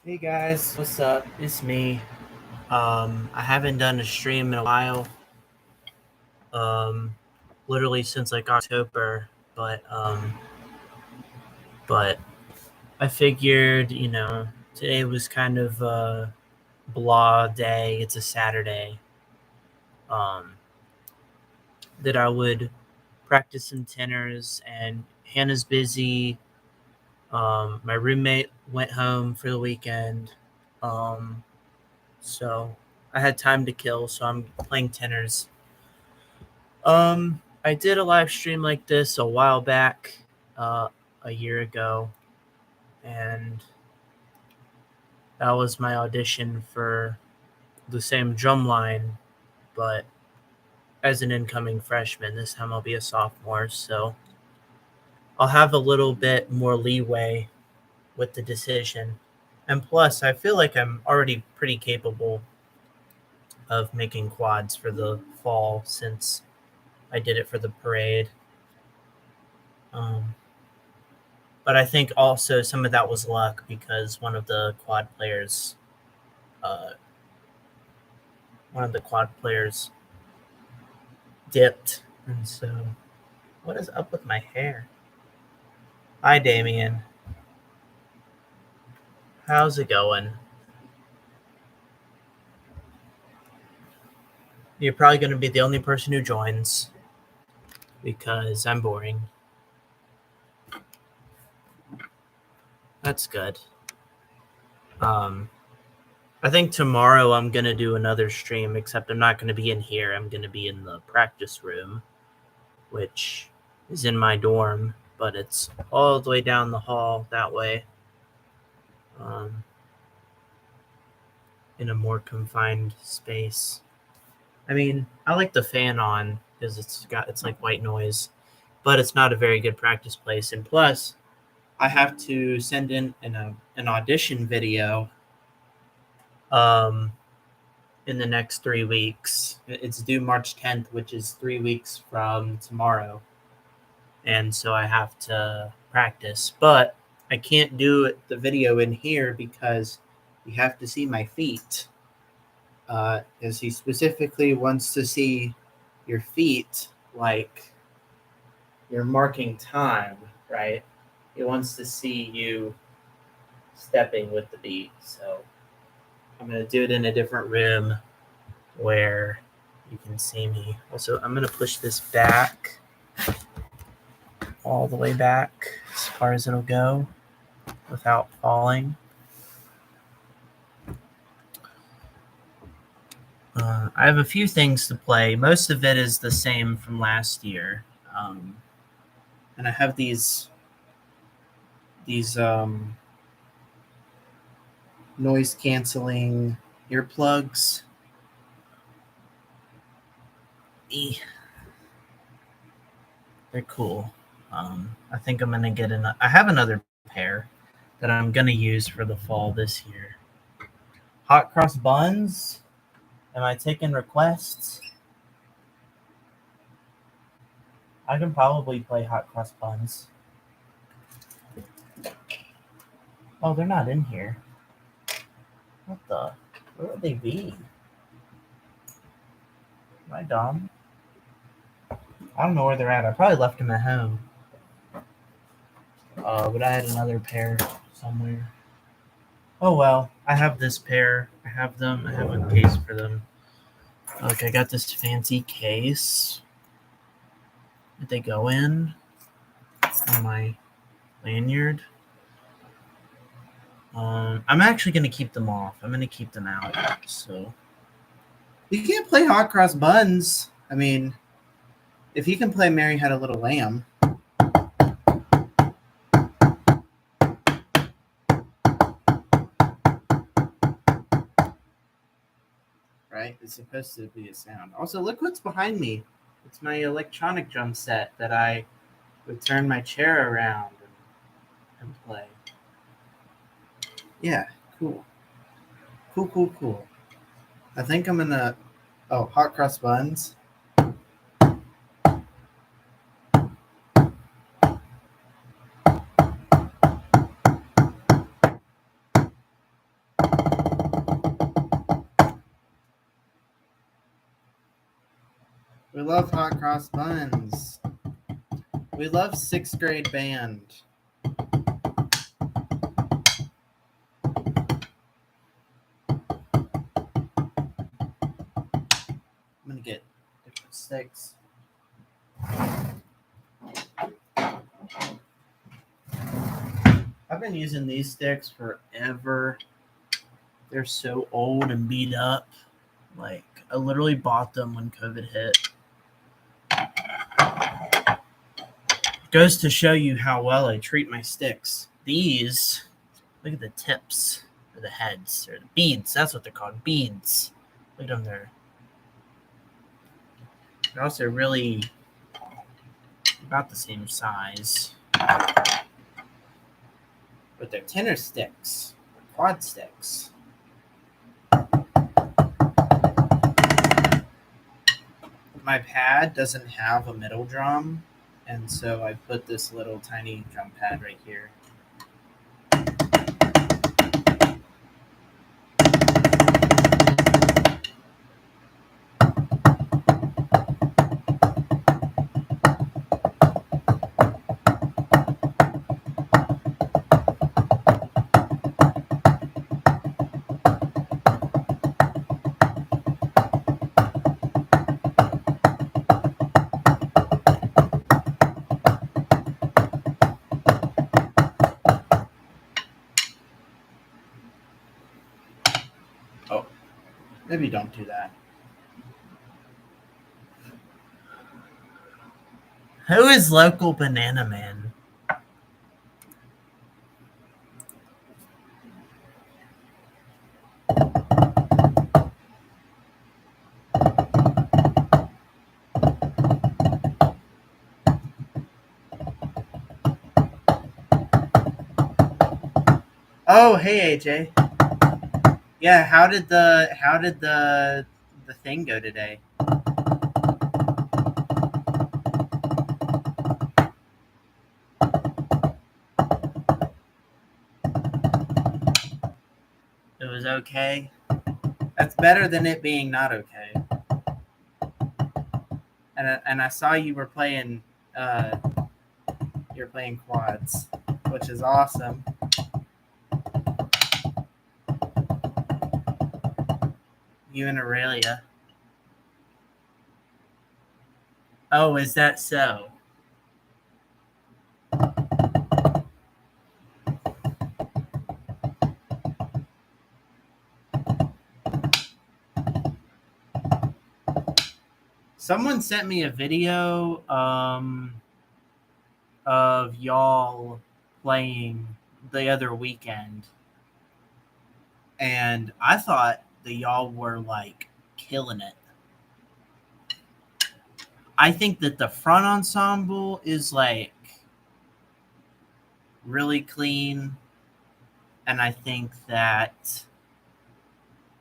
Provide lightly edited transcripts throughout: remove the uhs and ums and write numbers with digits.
Hey guys, what's up? It's me. I haven't done a stream in a while. Um, Literally since like October, but I figured, today was kind of a blah day. It's a Saturday. Um, that I would practice some tenors, and Hannah's busy. My roommate went home for the weekend. Um, so I had time to kill, so I'm playing tenors. I did a live stream like this a while back, a year ago, and that was my audition for the same drum line, but as an incoming freshman. This time I'll be a sophomore, so I'll have a little bit more leeway with the decision. And plus, I feel like I'm already pretty capable of making quads for the fall since I did it for the parade. Um, But I think also some of that was luck because uh, one of the quad players dipped, and so what is up with my hair? Hi, Damien. How's it going? You're probably going to be the only person who joins because I'm boring. That's good. I think tomorrow I'm going to do another stream, except I'm not going to be in here. I'm going to be in the practice room, which is in my dorm, but it's all the way down the hall that way. In a more confined space. I mean, I like the fan on because it's like white noise, but it's not a very good practice place. And plus, I have to send in an audition video um, in the next 3 weeks. It's due March 10th, which is 3 weeks from tomorrow, and so I have to practice. But I can't do the video in here because you have to see my feet. Is he specifically wants to see your feet, like you're marking time, right? He wants to see you stepping with the beat. So I'm going to do it in a different room where you can see me. Also, I'm going to push this back all the way back as far as it'll go without falling. I have a few things to play. Most of it is the same from last year. And I have these noise canceling earplugs. They're cool. I think I'm gonna get I have another pair that I'm gonna use for the fall this year. Hot cross buns. Am I taking requests? I can probably play hot cross buns. Oh, they're not in here. What the? Where would they be? Am I dumb? I don't know where they're at. I probably left them at home. But I had another pair somewhere. Oh well, I have this pair. I have them. I have a case for them. Look, I got this fancy case that they go in on my lanyard. I'm actually going to keep them off. I'm going to keep them out. So you can't play hot cross buns. I mean, if you can play Mary Had a Little Lamb. Right? It's supposed to be a sound. Also, look what's behind me. It's my electronic drum set that I would turn my chair around and play. Yeah, cool. Cool. I think I'm gonna. Oh, hot cross buns. love hot cross buns. We love 6th grade band. I'm gonna get different sticks. I've been using these sticks forever. They're so old and beat up. Like, I literally bought them when COVID hit. Goes to show you how well I treat my sticks. These, look at the tips, or the heads, or the beads. That's what they're called, beads. Look at them there. They're also really about the same size. But they're tenor sticks, or quad sticks. My pad doesn't have a middle drum, and so I put this little tiny drum pad right here. Oh, maybe don't do that. Who is local banana man? Oh, hey AJ. Yeah, how did the thing go today? It was okay. That's better than it being not okay. And I saw you were playing you're playing quads, which is awesome. You and Aurelia. Oh, is that so? Someone sent me a video of y'all playing the other weekend, and I thought that y'all were like killing it. I think that the front ensemble is like really clean, and I think that,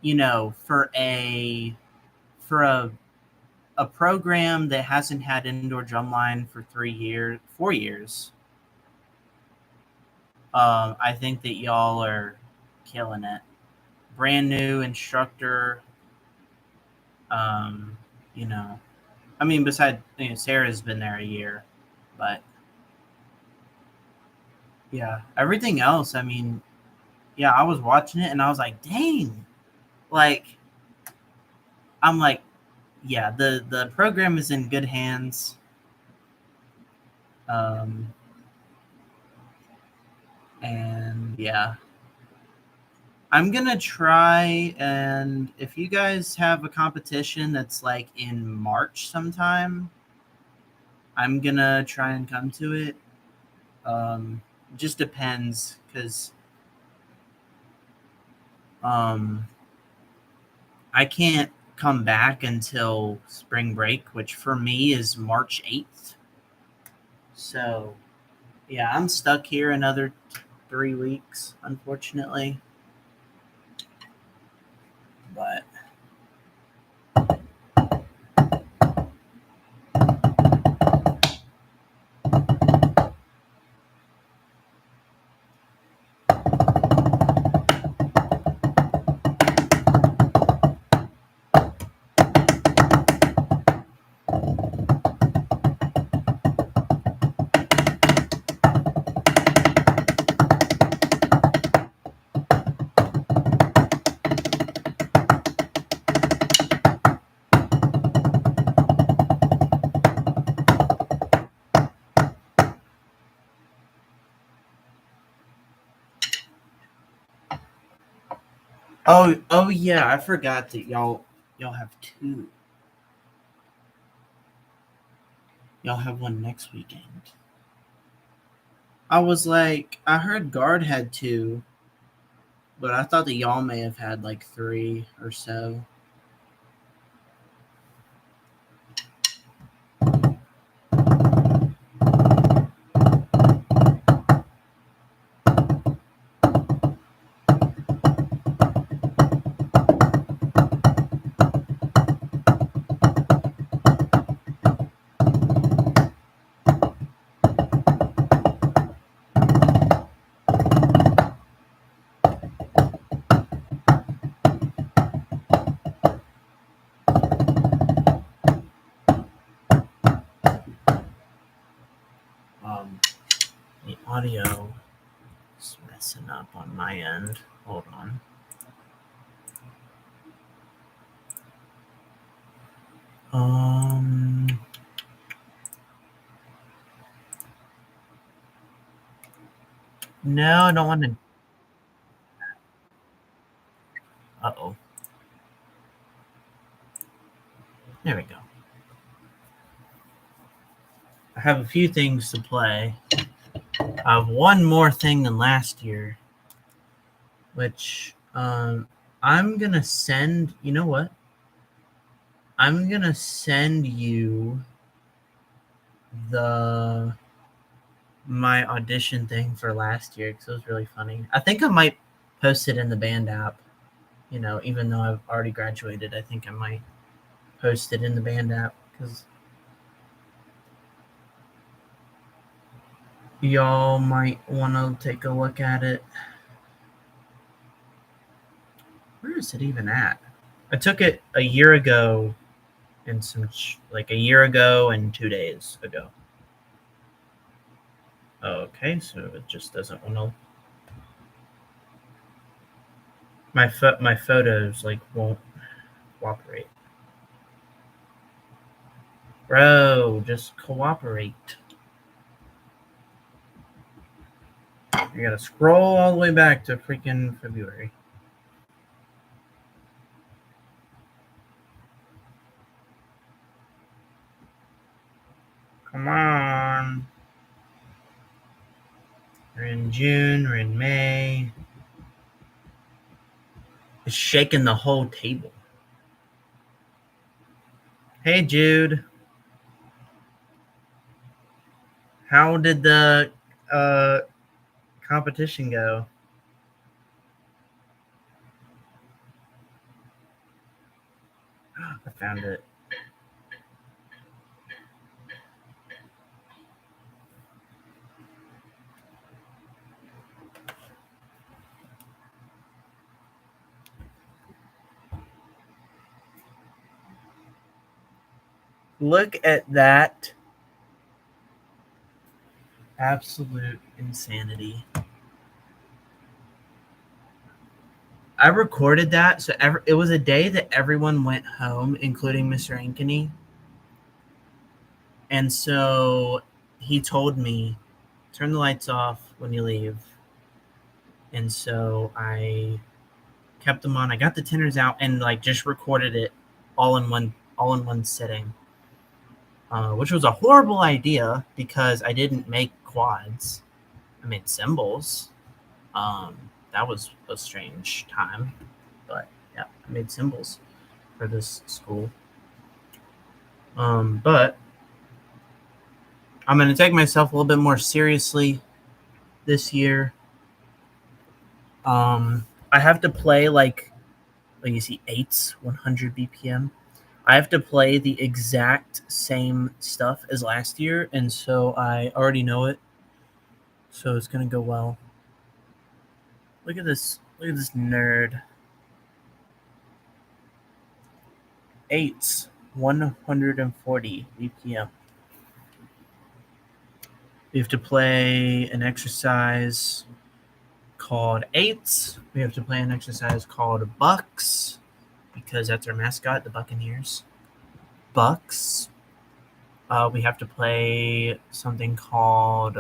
you know, for a program that hasn't had indoor drumline for 4 years, I think that y'all are killing it. Brand new instructor. You know, I mean, besides, you know, Sarah's been there a year, but yeah, everything else, I mean, yeah, I was watching it and I was like, dang, like, I'm like, yeah, the program is in good hands. And yeah, I'm gonna try, and if you guys have a competition that's like in March sometime, I'm gonna try and come to it. Just depends, because I can't come back until spring break, which for me is March 8th. So yeah, I'm stuck here another 3 weeks, unfortunately. But Oh yeah, I forgot that y'all have two. Y'all have one next weekend. I was like, I heard Guard had two, but I thought that y'all may have had like three or so. The audio is messing up on my end. Hold on. No, I don't want to. Uh-oh. There we go. I have a few things to play. I have one more thing than last year, which I'm going to send. You know what? I'm going to send you my audition thing for last year because it was really funny. I think I might post it in the band app. You know, even though I've already graduated, I think I might post it in the band app because y'all might want to take a look at it. Where is it even at? I took it a year ago and a year ago and 2 days ago. Okay, so it just doesn't want to. My photos like won't cooperate. Bro, just cooperate. You gotta scroll all the way back to freaking February. Come on. We're in June, we're in May. It's shaking the whole table. Hey, Jude. How did the competition go? I found it. Look at that. Absolute insanity. I recorded that, so it was a day that everyone went home, including Mr. Ankeny. And so he told me, turn the lights off when you leave. And so I kept them on. I got the tenors out and like just recorded it all in one sitting. Which was a horrible idea because I didn't make quads. I made cymbals. That was a strange time, but yeah, I made cymbals for this school. But I'm going to take myself a little bit more seriously this year. I have to play like you see 8s, 100 BPM. I have to play the exact same stuff as last year, and so I already know it. So it's going to go well. Look at this nerd. 8s, 140 BPM. We have to play an exercise called 8s. We have to play an exercise called Bucs, because that's our mascot, the Buccaneers. Bucs. We have to play something called...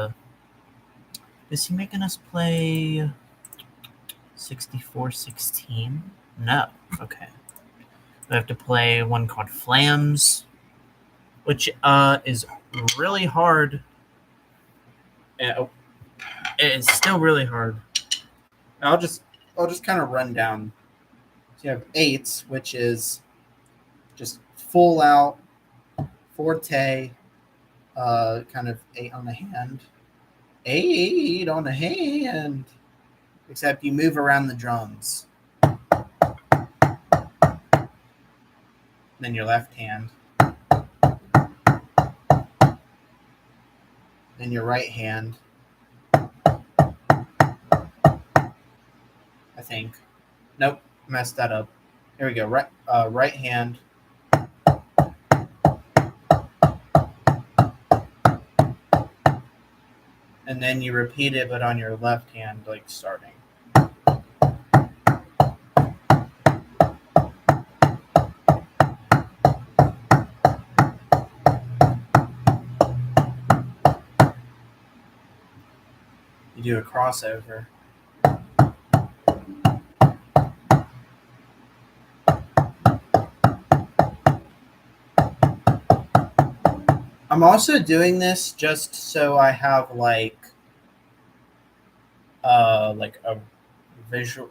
is he making us play 64-16? No. Okay. I have to play one called Flams, which is really hard. It's still really hard. I'll just kind of run down. So you have eights, which is just full out forte, kind of 8 on the hand. 8 on the hand. Except you move around the drums. Then your left hand. Then your right hand. I think. Nope, messed that up. Here we go. Right hand. And then you repeat it, but on your left hand, like starting. You do a crossover. I'm also doing this just so I have like a visual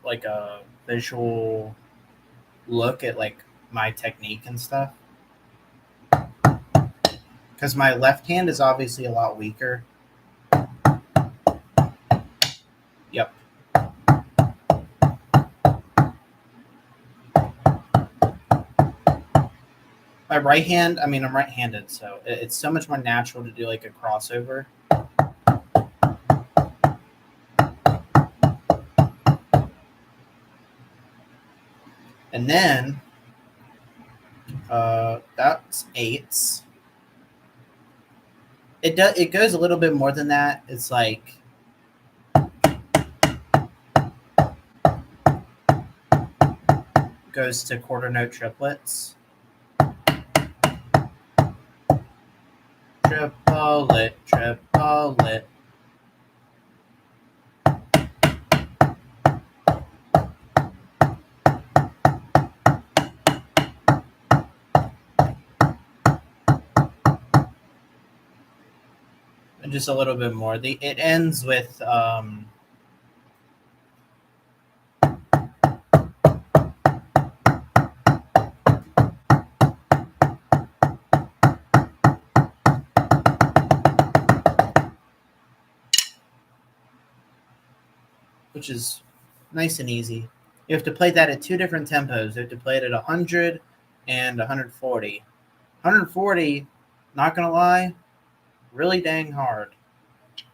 look at like my technique and stuff. Because my left hand is obviously a lot weaker. Yep. My right hand, I'm right-handed, so it's so much more natural to do like a crossover. And then that's eights. It goes a little bit more than that. It's like goes to quarter note triplets. Triplet, triplet. And just a little bit more. It ends with which is nice and easy. You have to play that at 2 different tempos. You have to play it at 100 and 140. 140, not gonna lie, really dang hard.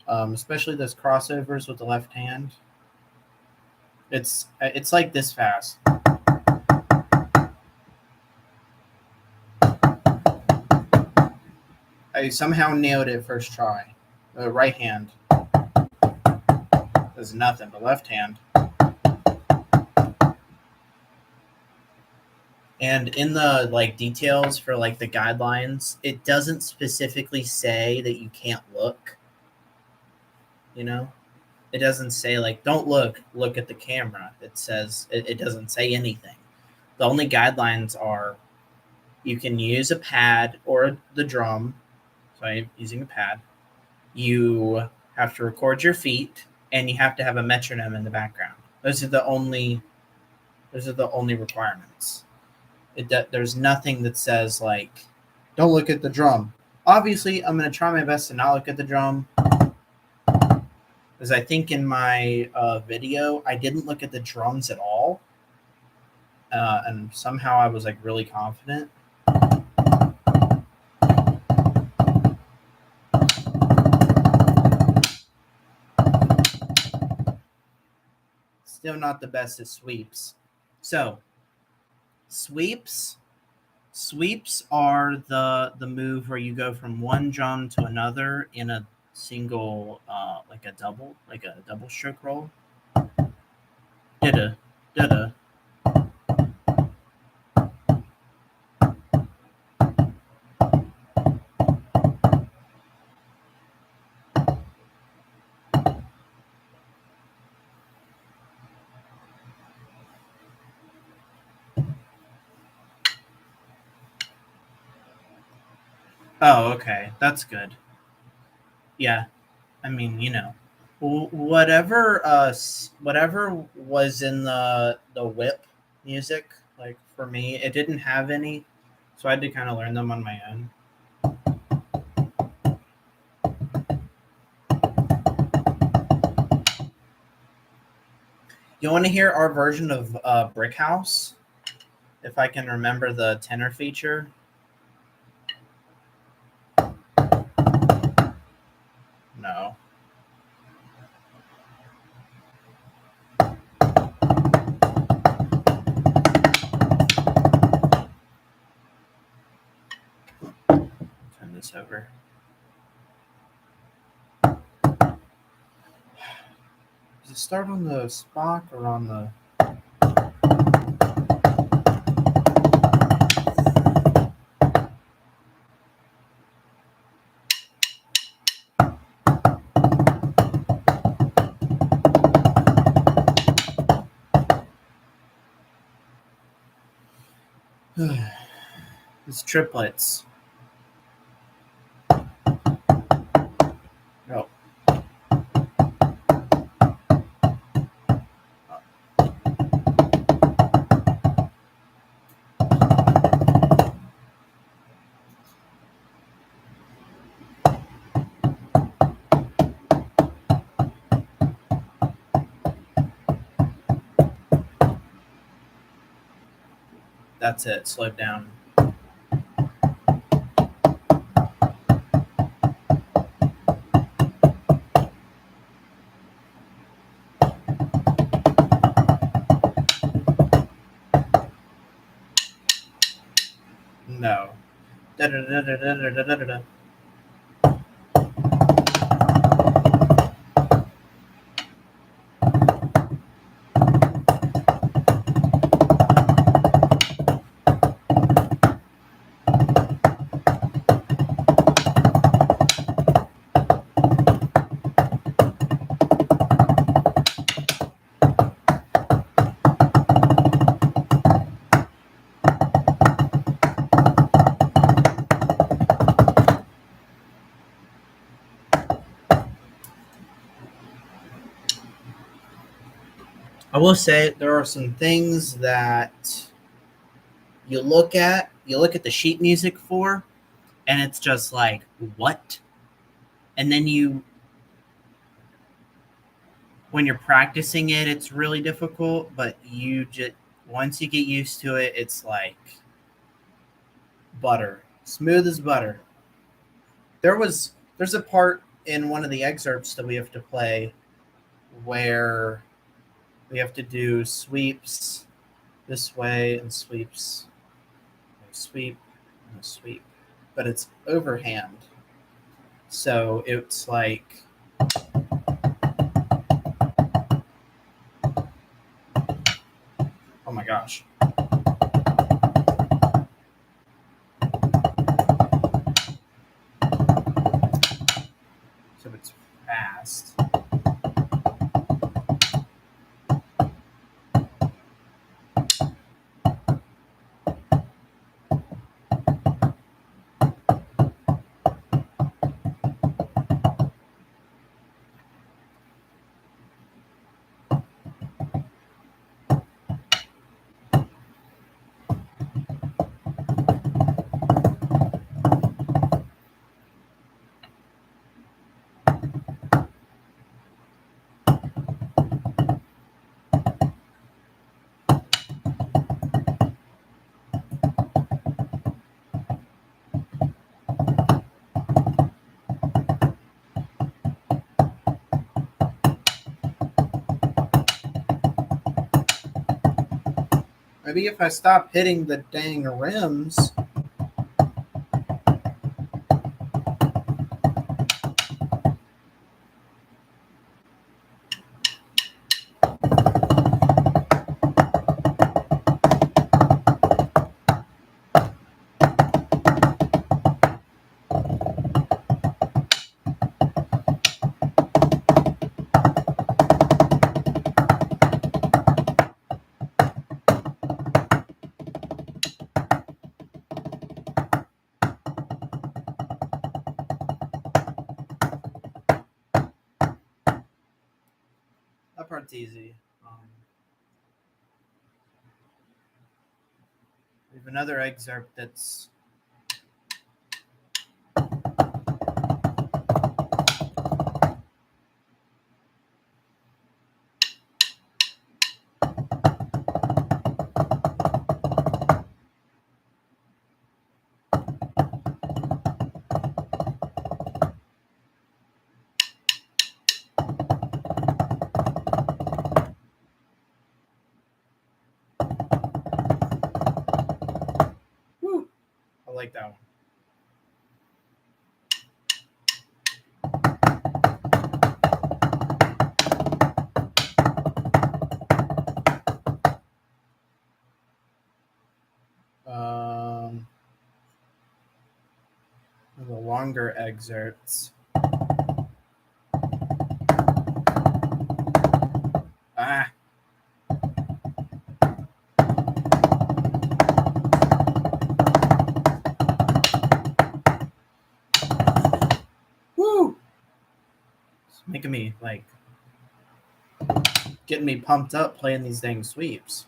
Especially those crossovers with the left hand. It's like this fast. I somehow nailed it first try. The right hand does nothing, but left hand. And in the like details for like the guidelines, it doesn't specifically say that you can't look. You know, it doesn't say like don't look at the camera. It says it doesn't say anything. The only guidelines are you can use a pad or the drum. So I'm using a pad. You have to record your feet, and you have to have a metronome in the background. Those are the only requirements. There's nothing that says like, don't look at the drum. Obviously, I'm going to try my best to not look at the drum, because I think in my video I didn't look at the drums at all, and somehow I was like really confident. Still not the best at sweeps. So sweeps are the move where you go from one drum to another in a single like a double stroke roll. Da-da, da-da. Oh, okay. That's good. Yeah. I mean, whatever was in the whip music, like for me, it didn't have any, so I had to kind of learn them on my own. You want to hear our version of Brick House? If I can remember the tenor feature. No. Turn this over. Does it start on the Spock or on the... It's triplets. Oh. That's it. Slowed down. No. Da-da-da-da-da-da-da-da. I will say there are some things that you look at the sheet music for, and it's just like, what? And then when you're practicing it, it's really difficult, but once you get used to it, it's like butter, smooth as butter. There's a part in one of the excerpts that we have to play where we have to do sweeps this way and sweeps, a sweep and a sweep, but it's overhand. So it's like, oh my gosh. So it's fast. Maybe if I stop hitting the dang rims. part's easy. We have another excerpt that's I like that one. The longer excerpts. Woo! It's making me getting me pumped up playing these dang sweeps.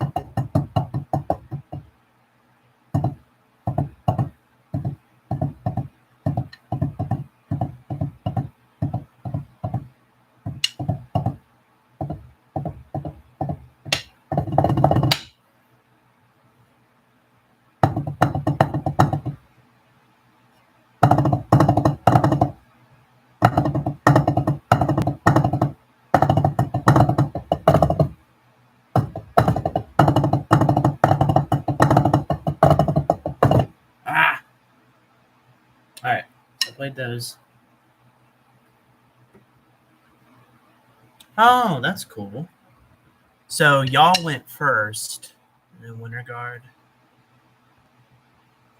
All right, I played those. Oh, that's cool. So y'all went first, and then Winter Guard,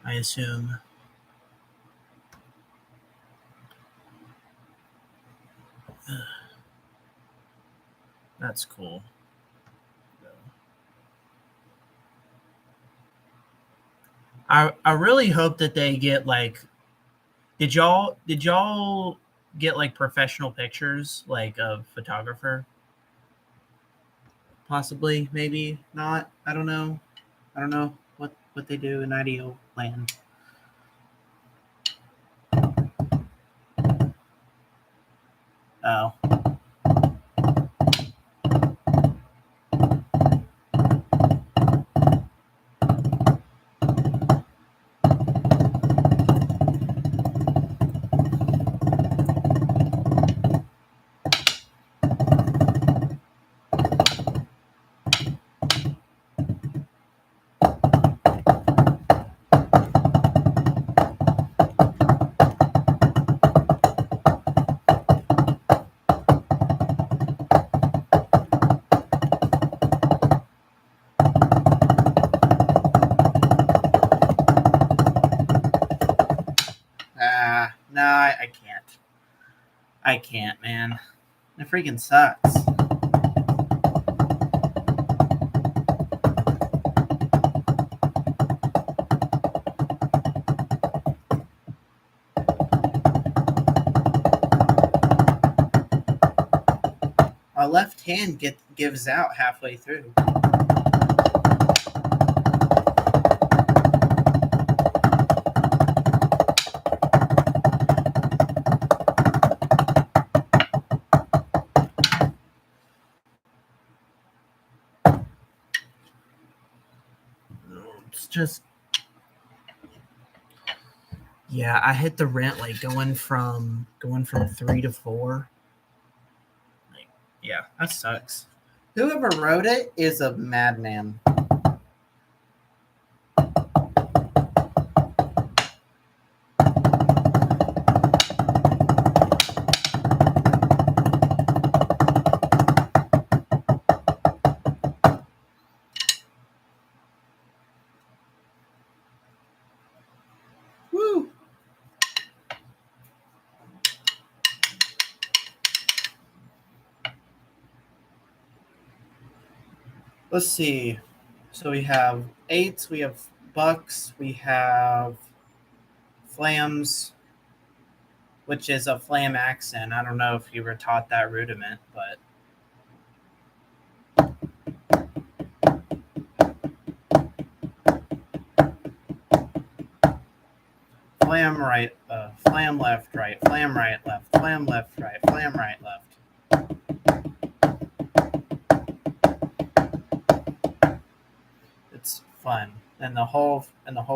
I assume. That's cool. I really hope that they get did y'all get professional pictures of photographer? Possibly, maybe not. I don't know. I don't know what they do in ideal land. Oh. No, I can't. I can't, man. It freaking sucks. Our left hand gives out halfway through. It's just, yeah, I hit the rent going from 3 to 4. Yeah, that sucks. Whoever wrote it is a madman. Woo! Let's see. So we have 8s, we have bucks, we have flams, which is a flam accent. I don't know if you were taught that rudiment, but flam right, flam left, right, flam right, left, flam left, right, flam right, left. It's fun, and the whole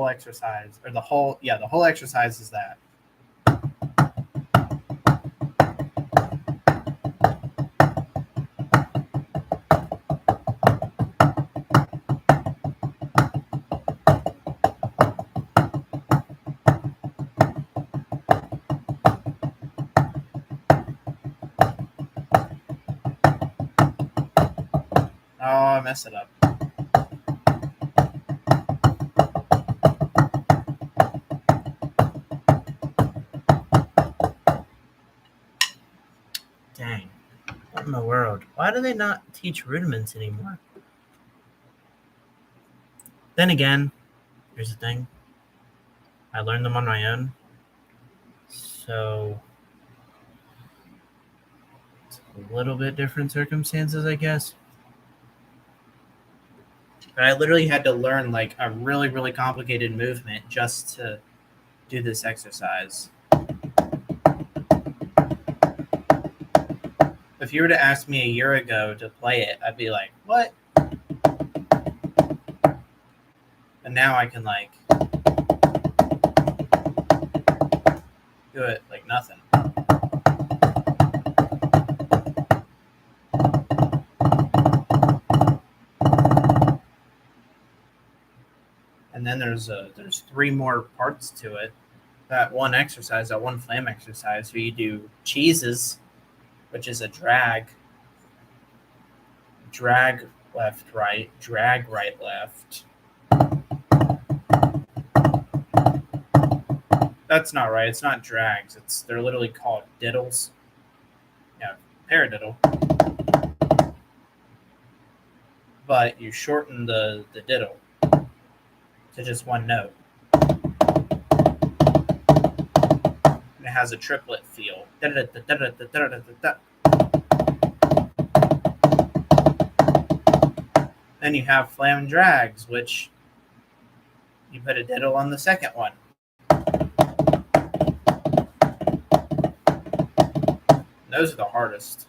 exercise, or the whole exercise is that. Oh, I messed it up. Dang. What in the world? Why do they not teach rudiments anymore? Then again, here's the thing. I learned them on my own. So it's a little bit different circumstances, I guess. But I literally had to learn like a really, really complicated movement just to do this exercise. If you were to ask me a year ago to play it, I'd be like, what? And now I can like do it like nothing. And then there's 3 more parts to it. That one exercise, that one flam exercise, where you do cheeses, which is a drag left, right, drag right, left. That's not right. It's not drags. They're literally called diddles. Yeah, paradiddle. But you shorten the diddle to just one note. And it has a triplet feel. Then you have flam drags, which you put a diddle on the second one. Those are the hardest.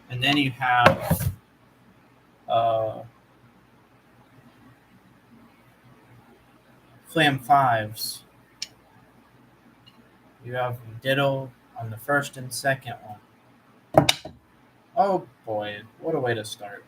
And then you have flam fives. You have diddle on the first and second one. Oh boy, what a way to start.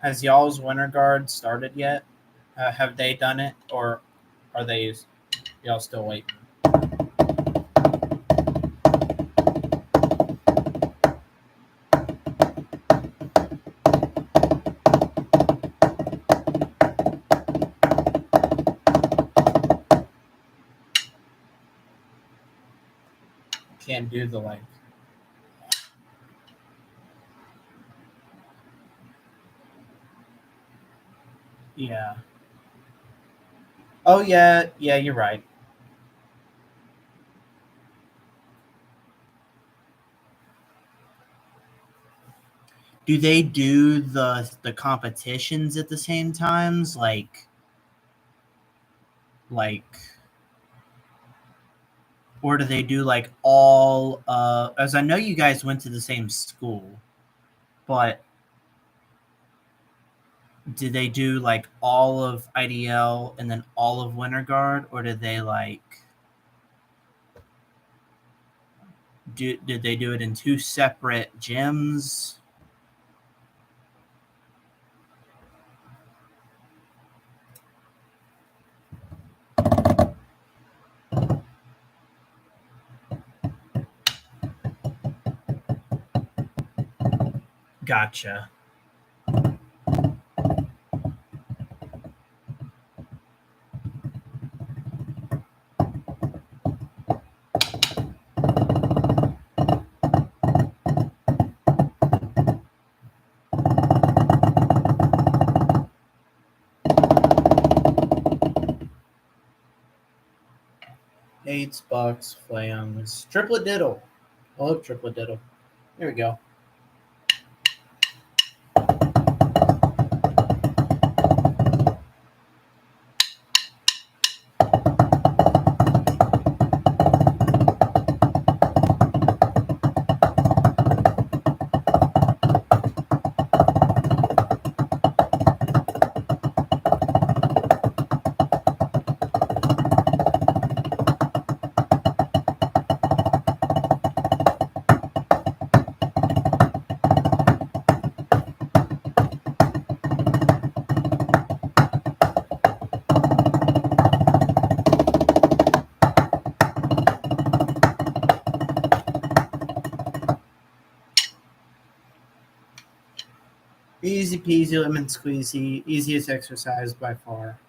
Has y'all's winter guard started yet? Have they done it, or are y'all still waiting? Can't do the like. Yeah. Oh yeah, you're right. Do they do the competitions at the same times, like, or do they do like all? As I know, you guys went to the same school, but did they do like all of IDL and then all of Winter Guard, or did they like did they do it in 2 separate gyms? Gotcha. Eights, bucks, flams, triplet diddle. I love triplet diddle. There we go. Easy peasy, lemon squeezy, easiest exercise by far.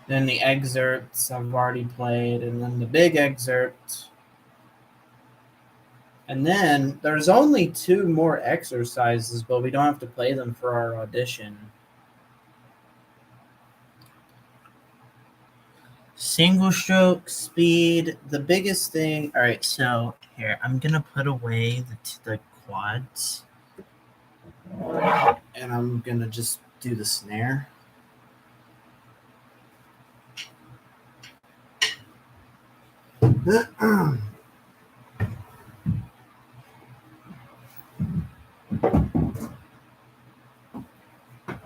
Then the excerpts I've already played, and then the big excerpt. And then there's only 2 more exercises, but we don't have to play them for our audition. Single stroke, speed, the biggest thing. All right, so here, I'm going to put away the quads. And I'm going to just do the snare.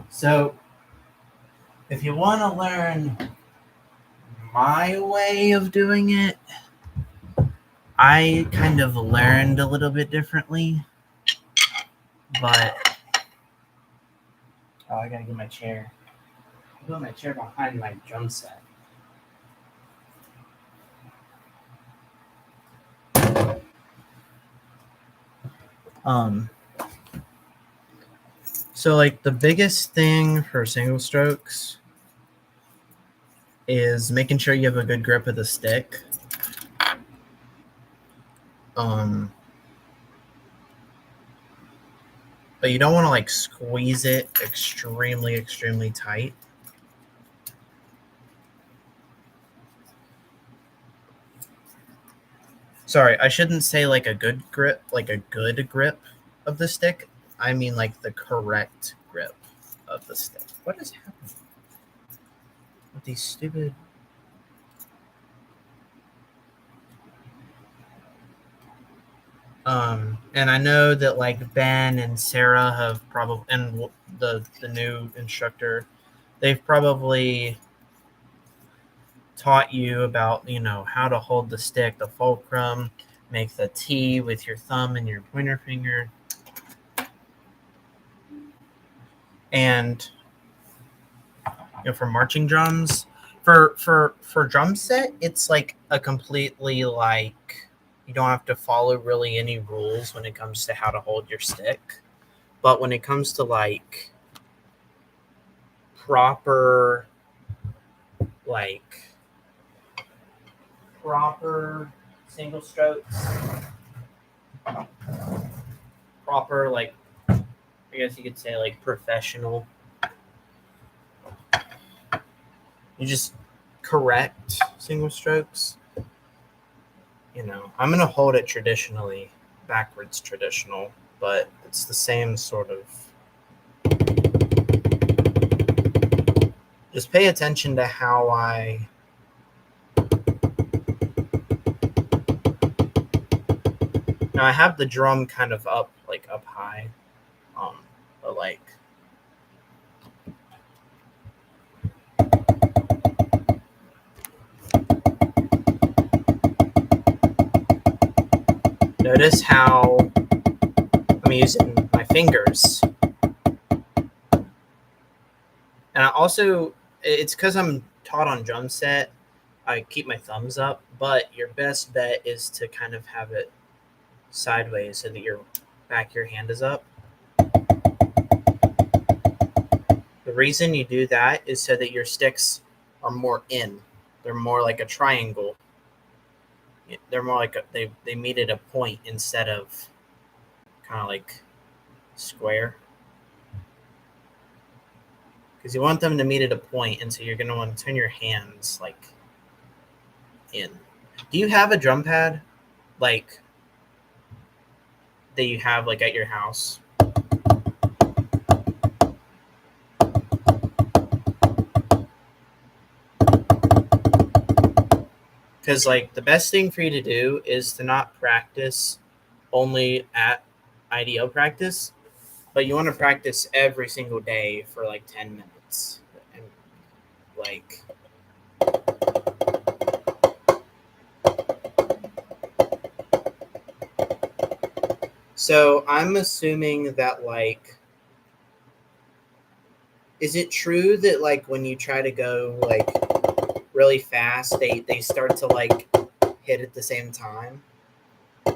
So, if you want to learn my way of doing it, I kind of learned a little bit differently, but I gotta get my chair. I put my chair behind my drum set. So like the biggest thing for single strokes is making sure you have a good grip of the stick. But you don't want to like squeeze it extremely, extremely tight. Sorry, I shouldn't say like a good grip of the stick. I mean like the correct grip of the stick. What is happening with these stupid... And I know that like Ben and Sarah have probably, and the new instructor, they've probably taught you about, how to hold the stick, the fulcrum, make the T with your thumb and your pointer finger. And for marching drums, for drum set, it's like a completely like, you don't have to follow really any rules when it comes to how to hold your stick. But when it comes to like proper single strokes, proper like, I guess you could say like professional, you just correct single strokes. I'm going to hold it traditionally, backwards traditional, but it's the same sort of... Just pay attention to how I now I have the drum kind of up high, but like notice how I'm using my fingers. And I also, it's because I'm taught on drum set, I keep my thumbs up, but your best bet is to kind of have it sideways so that your back of your hand is up. The reason you do that is so that your sticks are more in. They're more like a triangle. They're more like they meet at a point instead of kind of like square. Because you want them to meet at a point, and so you're going to want to turn your hands like in. Do you have a drum pad like that you have like at your house? Because like the best thing for you to do is to not practice only at IDO practice, but you want to practice every single day for like 10 minutes. And like so I'm assuming that like, is it true that like when you try to go like really fast, they start to like hit at the same time?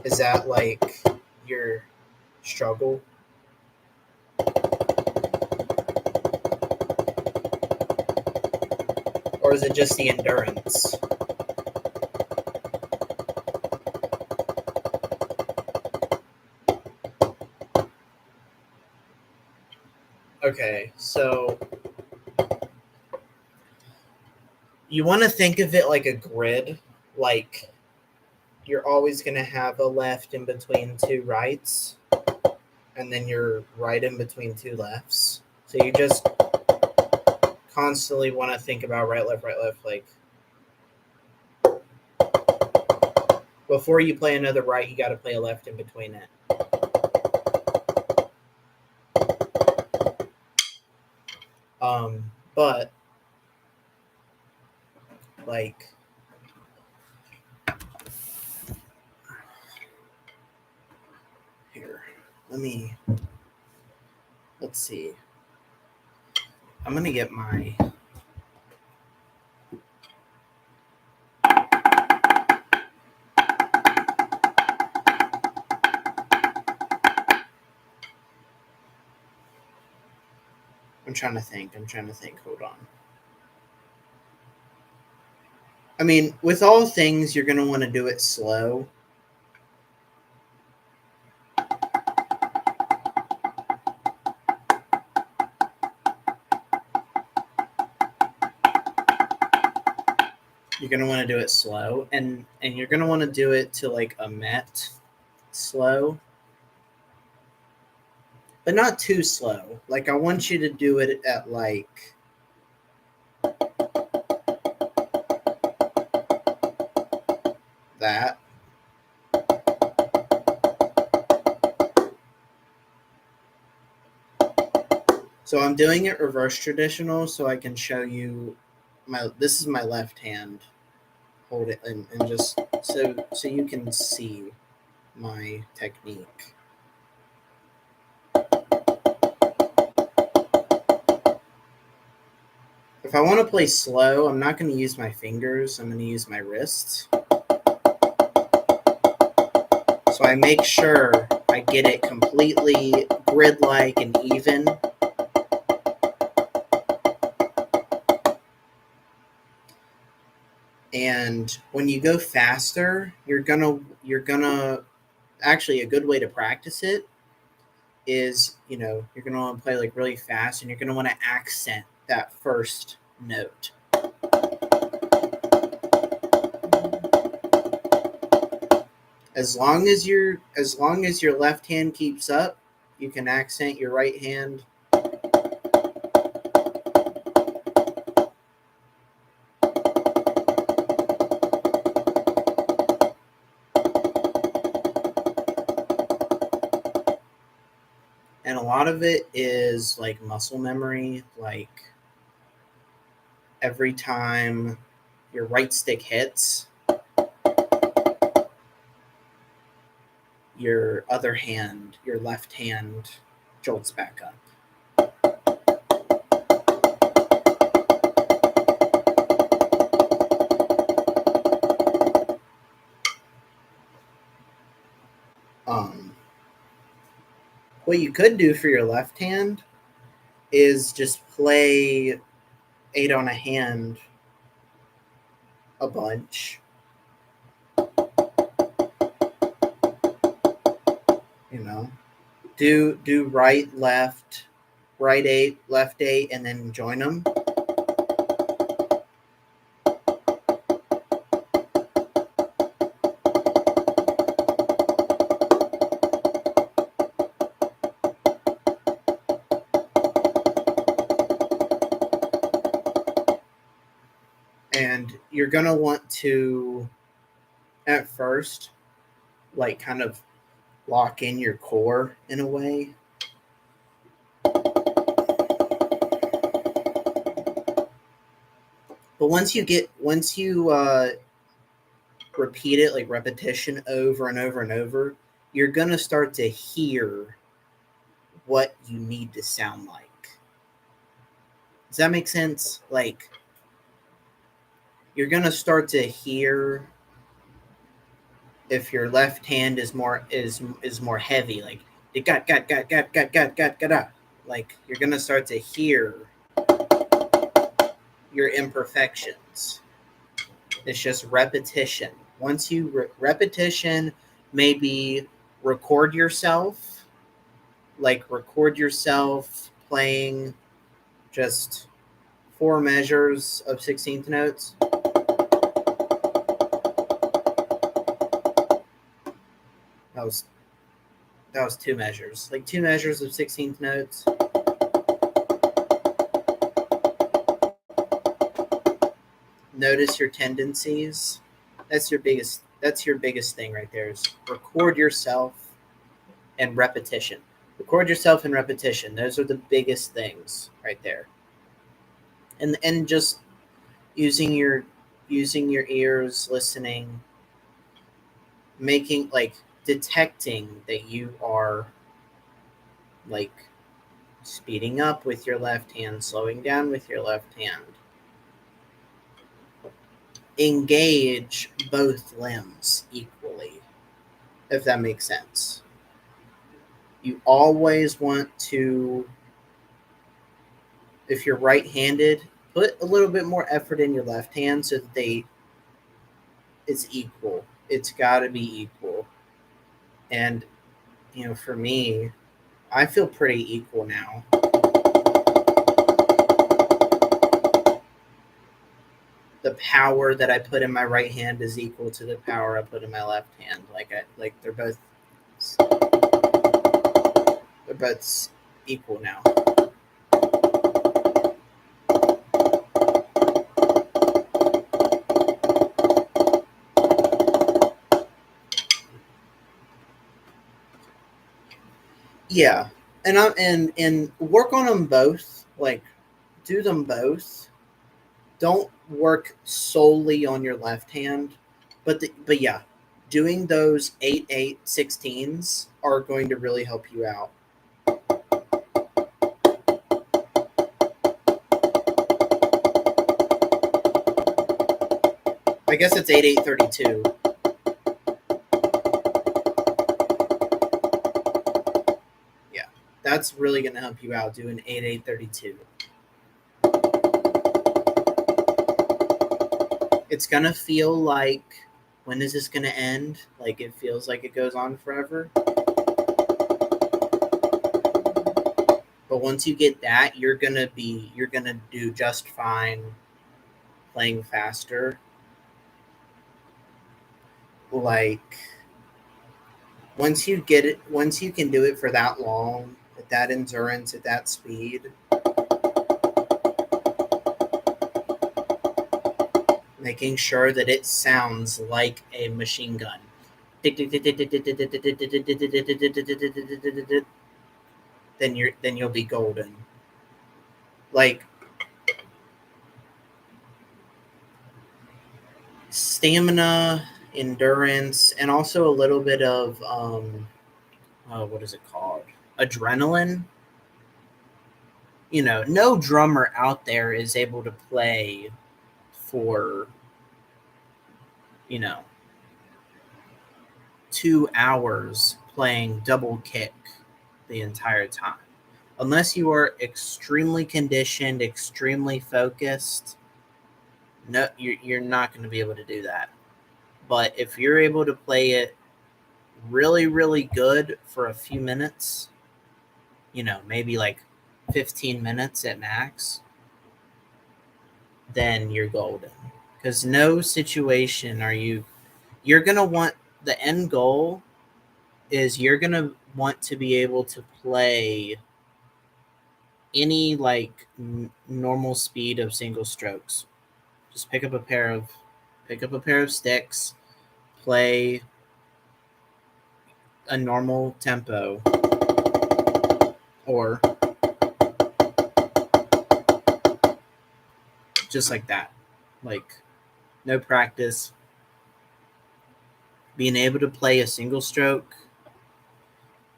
Is that like your struggle? Or is it just the endurance? Okay, so you want to think of it like a grid, like you're always going to have a left in between two rights, and then you're right in between two lefts. So you just constantly want to think about right, left, like before you play another right, you got to play a left in between it. But like here, let's see. I'm gonna get my I'm trying to think. Hold on. I mean, with all things, you're going to want to do it slow. You're going to want to do it slow, and you're going to want to do it to like a met slow, but not too slow. Like I want you to do it at like that. So I'm doing it reverse traditional so I can show you this is my left hand. Hold it and just so you can see my technique. If I want to play slow, I'm not going to use my fingers. I'm going to use my wrists. So I make sure I get it completely grid-like and even. And when you go faster, you're gonna actually, a good way to practice it is, you're gonna want to play like really fast, and you're gonna want to accent that first note. As long as your left hand keeps up, you can accent your right hand. lot of it is like muscle memory. Like every time your right stick hits, your other hand, your left hand, jolts back up. What you could do for your left hand is just play 8 on a hand a bunch. You know, do right, left, right 8, left 8, and then join them. And you're going to want to, at first, like kind of lock in your core in a way. But once you repeat it, like repetition over and over and over, you're going to start to hear what you need to sound like. Does that make sense? Like, you're going to start to hear if your left hand is more heavy, like it got. Like, you're going to start to hear your imperfections. It's just repetition. Once you repetition, maybe record yourself, playing just 4 measures of 16th notes. That was 2 measures, like 2 measures of 16th notes. Notice your tendencies. That's your biggest thing right there, is record yourself and repetition. Record yourself and repetition. Those are the biggest things right there. And just using your ears, listening, making, like, detecting that you are, like, speeding up with your left hand, slowing down with your left hand. Engage both limbs equally, if that makes sense. You always want to, if you're right-handed, put a little bit more effort in your left hand so that it's equal. It's got to be equal. And, for me, I feel pretty equal now. The power that I put in my right hand is equal to the power I put in my left hand. They're both equal now. Yeah, and work on them both. Like, do them both. Don't work solely on your left hand, but yeah, doing those 8/8 16s are going to really help you out. I guess it's 8/8 32. Yeah, that's really going to help you out, doing 8/8 32. It's going to feel like, when is this going to end? Like, it feels like it goes on forever. But once you get that, you're going to do just fine playing faster. Like, once you can do it for that long, at that endurance, at that speed, making sure that it sounds like a machine gun. then you'll be golden. Like stamina, endurance, and also a little bit of what is it called? Adrenaline. You know, no drummer out there is able to play for, 2 hours playing double kick the entire time. Unless you are extremely conditioned, extremely focused, no, you're not going to be able to do that. But if you're able to play it really, really good for a few minutes, maybe like 15 minutes at max, then you're golden. Because no situation you're going to want, the end goal is you're going to want to be able to play any like normal speed of single strokes. Just pick up a pair of sticks, play a normal tempo, or just like that. Like no practice. Being able to play a single stroke,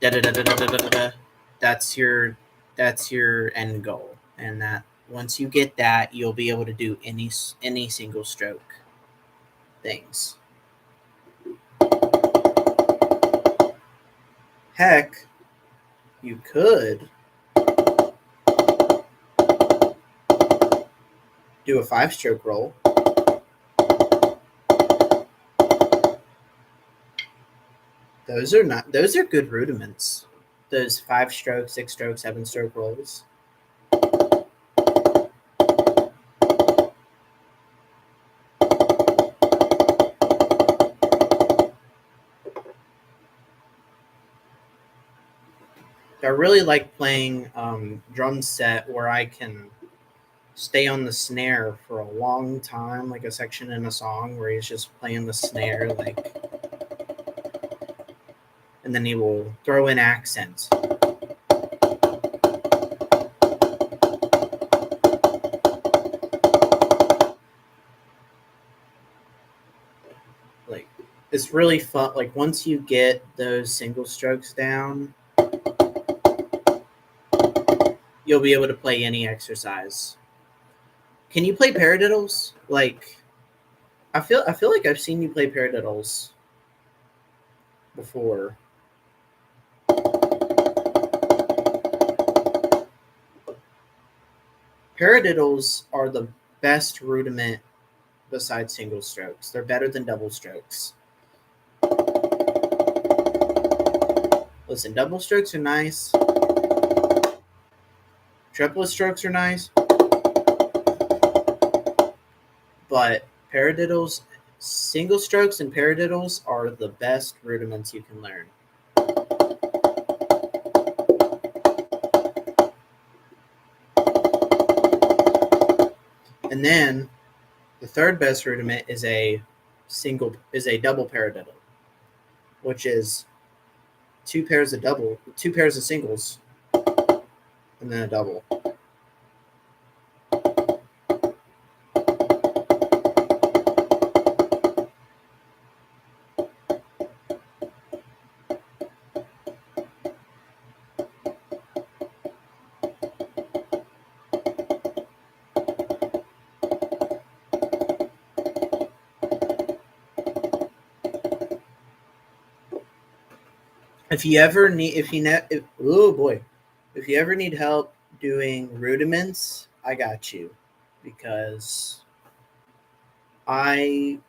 that's your end goal. And that once you get that, you'll be able to do any single stroke things. Heck, you could do a 5-stroke roll. Those are good rudiments. Those 5-stroke, 6-stroke, 7-stroke rolls. I really like playing drum set where I can stay on the snare for a long time, like a section in a song where he's just playing the snare, like, and then he will throw in accents. Like, it's really fun. Like, once you get those single strokes down, you'll be able to play any exercise. Can you play paradiddles? Like, I feel like I've seen you play paradiddles before. Paradiddles are the best rudiment besides single strokes. They're better than double strokes. Listen, double strokes are nice. Triplet strokes are nice. But paradiddles, single strokes and paradiddles are the best rudiments you can learn. And then the third best rudiment is a double paradiddle, which is 2 pairs of singles, and then a double. If you ever need help doing rudiments, I got you, because I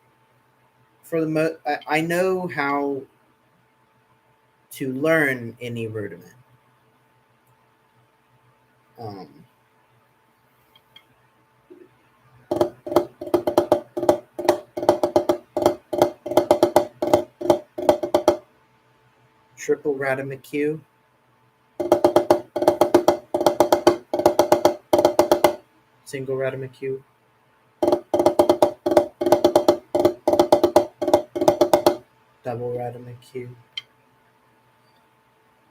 know how to learn any rudiment. Triple Radimacue. Single Radimacue. Double Radimacue.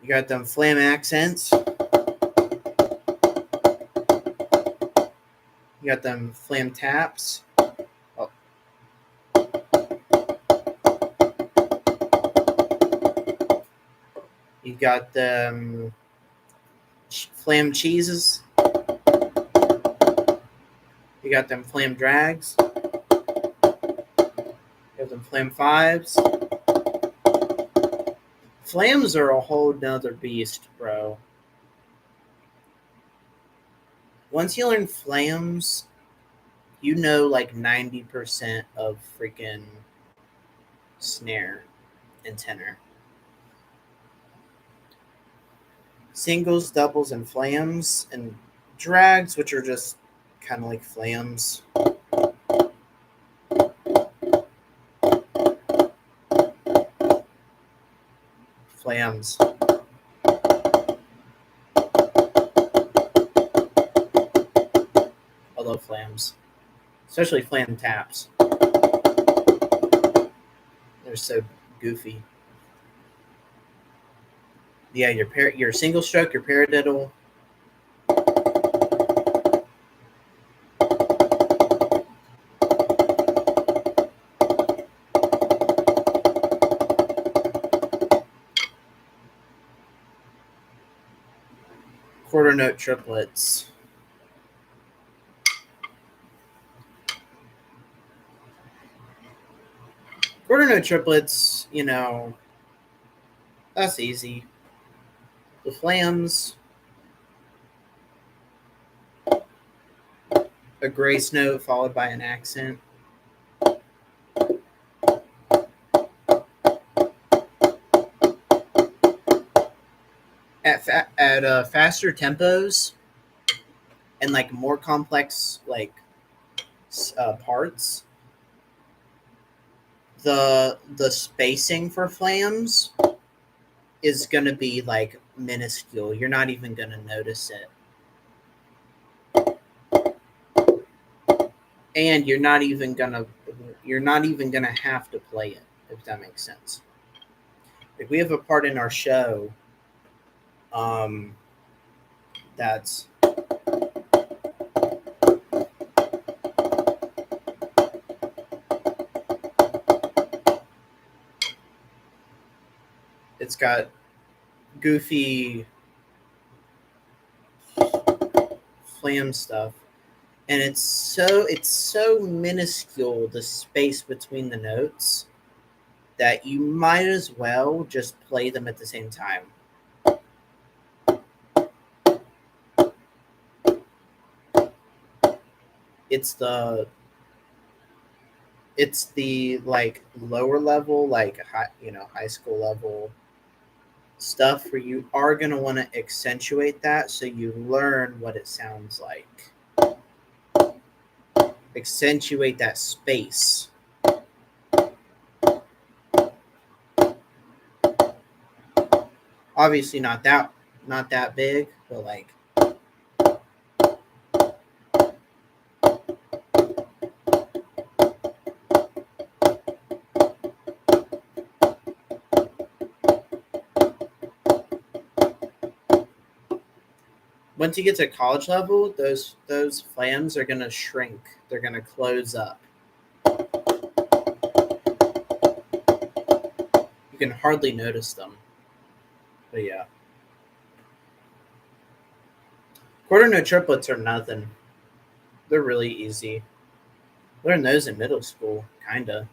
You got them flam accents. You got them flam taps. Oh. You got them flam cheeses. You got them flam drags. You have them flam fives. Flams are a whole nother beast, bro. Once you learn flams, you know like 90% of freaking snare and tenor. Singles, doubles, and flams, and drags, which are just kind of like flams. Flams. I love flams, especially flam taps. They're so goofy. Yeah, your single stroke, your paradiddle. Quarter note triplets. Quarter note triplets, you know, that's easy. The flams, a grace note followed by an accent. At faster tempos and like more complex like parts, the spacing for flams is going to be like minuscule. You're not even going to notice it. And you're not even going to have to play it, if that makes sense. Like we have a part in our show that's it's got goofy flam stuff, and it's so minuscule, the space between the notes, that you might as well just play them at the same time. It's the like lower level, like high school level stuff where you are going to want to accentuate that so you learn what it sounds like. Accentuate that space. Obviously not that big, but like once you get to college level, those flams are going to shrink. They're going to close up. You can hardly notice them. But yeah. Quarter note triplets are nothing. They're really easy. Learned those in middle school, kind of.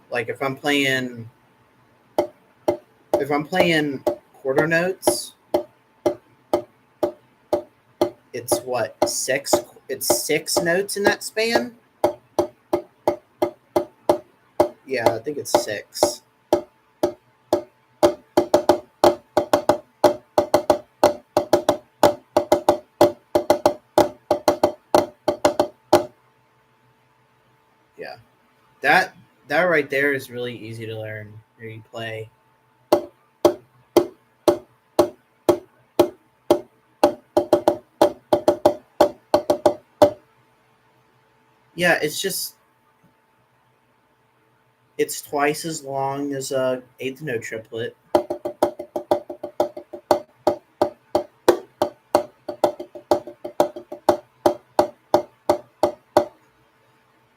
Like if I'm playing quarter notes, it's what, six? It's 6 notes in that span? Yeah, I think it's 6. Yeah. That right there is really easy to learn where you play. Yeah, it's twice as long as a eighth note triplet.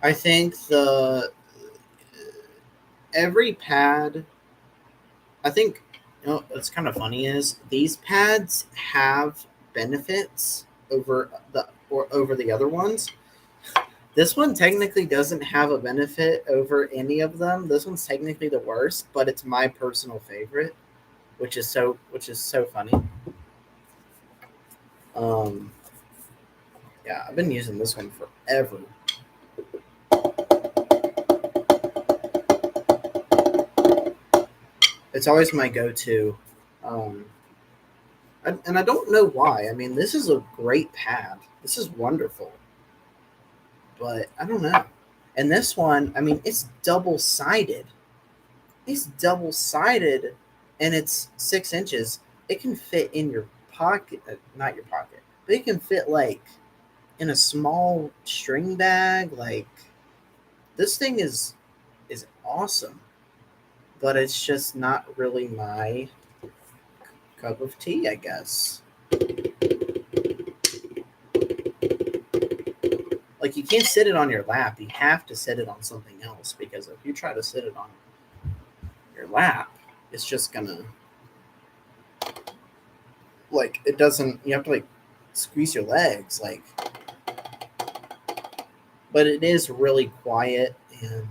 I think every pad. I think what's kind of funny is these pads have benefits over the other ones. This one technically doesn't have a benefit over any of them. This one's technically the worst, but it's my personal favorite, which is so funny. Um, yeah, I've been using this one forever. It's always my go-to. And I don't know why. I mean, this is a great pad. This is wonderful. But I don't know. And this one, I mean, it's double-sided. It's double-sided, and it's 6 inches. It can fit in your pocket, not your pocket, but it can fit like in a small string bag. Like this thing is awesome, but it's just not really my cup of tea, I guess. Like you can't sit it on your lap. You have to sit it on something else because if you try to sit it on your lap, it's just gonna like it doesn't. You have to like squeeze your legs, like. But it is really quiet and.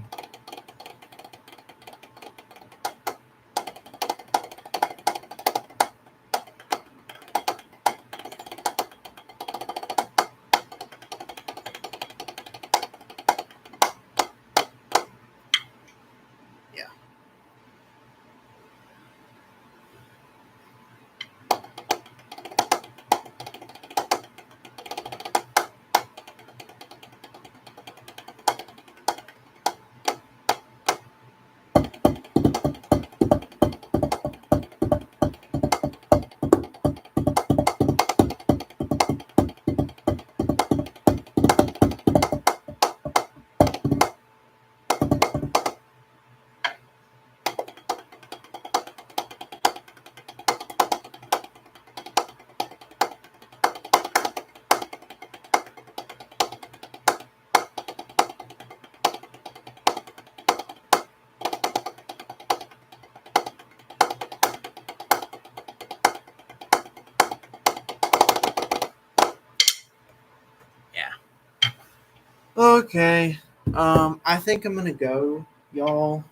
Okay. I think I'm gonna go, y'all.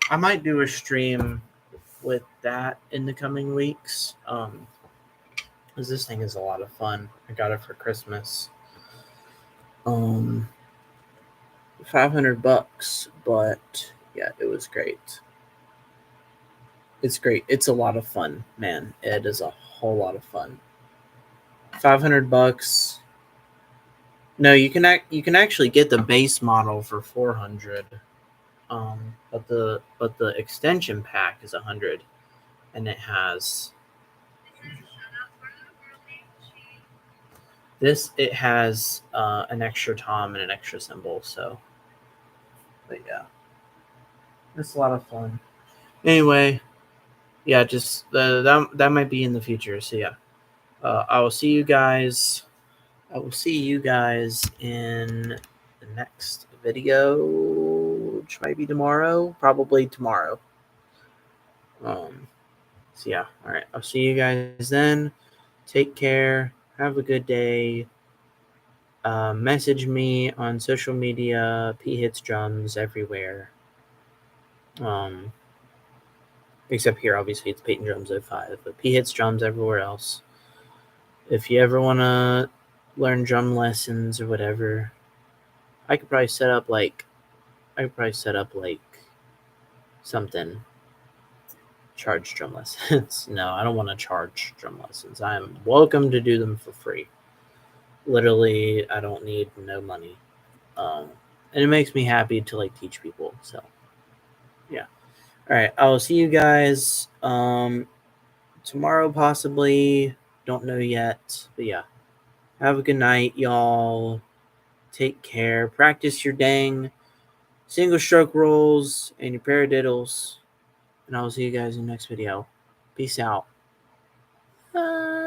I might do a stream with that in the coming weeks. Because this thing is a lot of fun. I got it for Christmas. $500, but yeah, it was great. It's great. It's a lot of fun, man. It is a whole lot of fun. $500. No, you can actually get the base model for 400. But the extension pack is 100, and it has this. It has an extra tom and an extra cymbal. So, but yeah, it's a lot of fun. Anyway, yeah, just that might be in the future. So yeah, I will see you guys. I will see you guys in the next video, which might be tomorrow. Probably tomorrow. So yeah, all right. I'll see you guys then. Take care. Have a good day. Message me on social media. P Hits Drums everywhere. Except here, obviously, it's Peyton Drums 05, but P Hits Drums everywhere else. If you ever want to learn drum lessons or whatever, I could probably set up like something. Charge drum lessons. No, I don't want to charge drum lessons. I am welcome to do them for free. Literally, I don't need no money. And it makes me happy to like teach people. So yeah. All right. I'll see you guys tomorrow possibly. Don't know yet. But yeah. Have a good night, y'all. Take care. Practice your dang single stroke rolls and your paradiddles. And I will see you guys in the next video. Peace out. Bye.